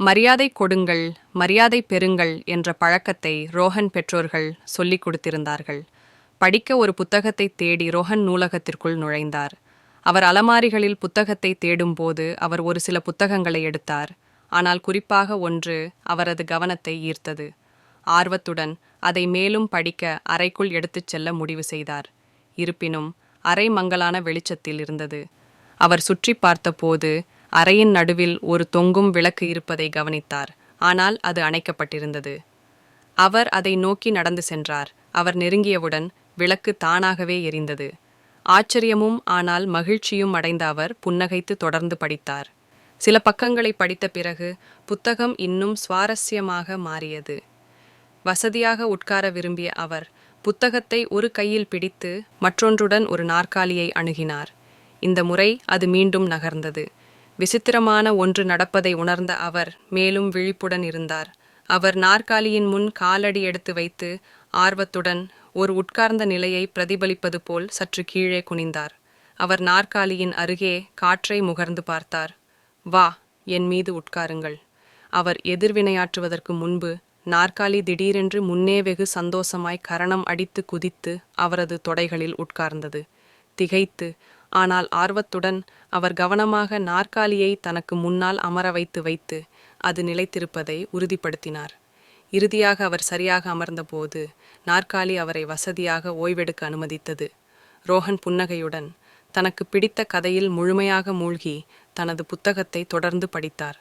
மரியாதை கொடுங்கள், மரியாதை பெறுங்கள் என்ற பழக்கத்தை ரோஹன் பெற்றோர்கள் சொல்லிக் கொடுத்திருந்தார்கள். படிக்க ஒரு புத்தகத்தை தேடி ரோஹன் நூலகத்திற்குள் நுழைந்தார். அவர் அலமாரிகளில் புத்தகத்தை தேடும்போது அவர் ஒரு சில புத்தகங்களை எடுத்தார். ஆனால் குறிப்பாக ஒன்று அவரது கவனத்தை ஈர்த்தது. ஆர்வத்துடன் அதை மேலும் படிக்க அறைக்குள் எடுத்துச் செல்ல முடிவு செய்தார். இருப்பினும் அறை மங்கலான வெளிச்சத்தில் இருந்தது. அவர் சுற்றி பார்த்தபோது அறையின் நடுவில் ஒரு தொங்கும் விளக்கு இருப்பதை கவனித்தார். ஆனால் அது அணைக்கப்பட்டிருந்தது. அவர் அதை நோக்கி நடந்து சென்றார். அவர் நெருங்கியவுடன் விளக்கு தானாகவே எரிந்தது. ஆச்சரியமும் ஆனால் மகிழ்ச்சியும் அடைந்த அவர் புன்னகைத்து தொடர்ந்து படித்தார். சில பக்கங்களை படித்த பிறகு புத்தகம் இன்னும் சுவாரஸ்யமாக மாறியது. வசதியாக உட்கார விரும்பிய அவர் புத்தகத்தை ஒரு கையில் பிடித்து மற்றொன்றுடன் ஒரு நாற்காலியை அணுகினார். இந்த முறை அது மீண்டும் நகர்ந்தது. விசித்திரமான ஒன்று நடப்பதை உணர்ந்த அவர் மேலும் விழிப்புடன் இருந்தார். அவர் நாற்காலியின் முன் காலடி எடுத்து வைத்து ஆர்வத்துடன் ஒரு உட்கார்ந்த நிலையை பிரதிபலிப்பது போல் சற்று கீழே குனிந்தார். அவர் நாற்காலியின் அருகே காற்றை முகர்ந்து பார்த்தார். வா, என் மீது உட்காருங்கள். அவர் எதிர்வினையாற்றுவதற்கு முன்பு நாற்காலி திடீரென்று முன்னே வெகு சந்தோஷமாய் கரணம் அடித்து குதித்து அவரது தொடைகளில் உட்கார்ந்தது. திகைத்து ஆனால் ஆர்வத்துடன் அவர் கவனமாக நாற்காலியை தனக்கு முன்னால் அமர வைத்து அது நிலைத்திருப்பதை உறுதிப்படுத்தினார். இறுதியாக அவர் சரியாக அமர்ந்தபோது நாற்காலி அவரை வசதியாக ஓய்வெடுக்க அனுமதித்தது. ரோஹன் புன்னகையுடன் தனக்கு பிடித்த கதையில் முழுமையாக மூழ்கி தனது புத்தகத்தை தொடர்ந்து படித்தார்.